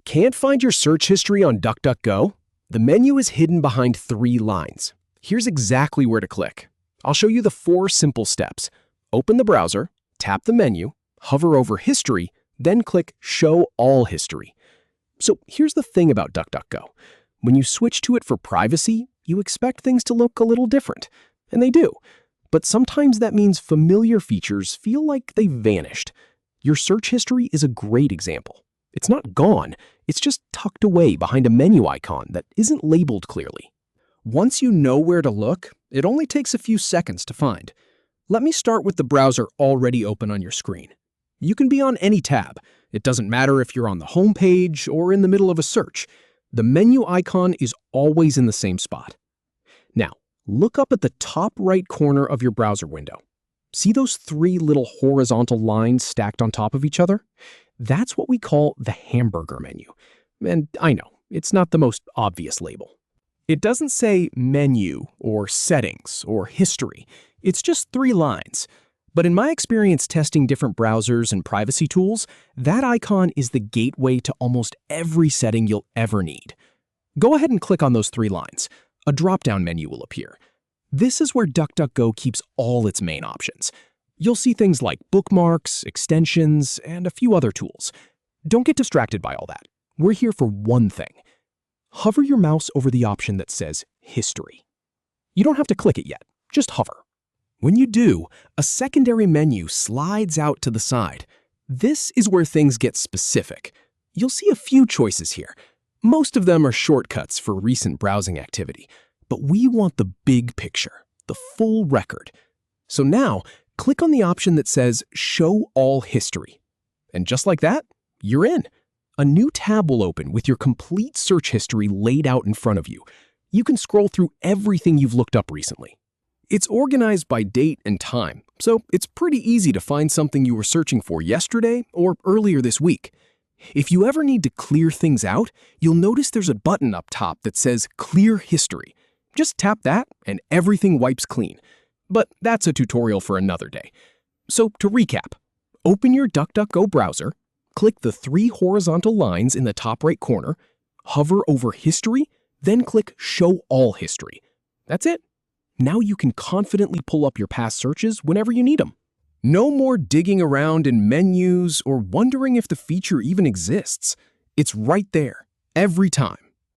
Can't find your search history on DuckDuckGo? The menu is hidden behind 3 lines. Here's exactly where to click. I'll show you the 4 simple steps. Open the browser, tap the menu, hover over History, then click Show All History. So here's the thing about DuckDuckGo. When you switch to it for privacy, you expect things to look a little different. And they do. But sometimes that means familiar features feel like they've vanished. Your search history is a great example. It's not gone, it's just tucked away behind a menu icon that isn't labeled clearly. Once you know where to look, it only takes a few seconds to find. Let me start with the browser already open on your screen. You can be on any tab. It doesn't matter if you're on the home page or in the middle of a search. The menu icon is always in the same spot. Now, look up at the top right corner of your browser window. See those 3 little horizontal lines stacked on top of each other? That's what we call the Hamburger menu. And I know, it's not the most obvious label. It doesn't say Menu or Settings or History. It's just 3 lines. But in my experience testing different browsers and privacy tools, that icon is the gateway to almost every setting you'll ever need. Go ahead and click on those 3 lines. A drop-down menu will appear. This is where DuckDuckGo keeps all its main options. You'll see things like bookmarks, extensions, and a few other tools. Don't get distracted by all that. We're here for one thing. Hover your mouse over the option that says History. You don't have to click it yet, just hover. When you do, a secondary menu slides out to the side. This is where things get specific. You'll see a few choices here. Most of them are shortcuts for recent browsing activity, but we want the big picture, the full record. So now, click on the option that says Show All History. And just like that, you're in. A new tab will open with your complete search history laid out in front of you. You can scroll through everything you've looked up recently. It's organized by date and time, so it's pretty easy to find something you were searching for yesterday or earlier this week. If you ever need to clear things out, you'll notice there's a button up top that says Clear History. Just tap that and everything wipes clean. But that's a tutorial for another day. So to recap, open your DuckDuckGo browser, click the 3 horizontal lines in the top right corner, hover over History, then click Show All History. That's it. Now you can confidently pull up your past searches whenever you need them. No more digging around in menus or wondering if the feature even exists. It's right there, every time.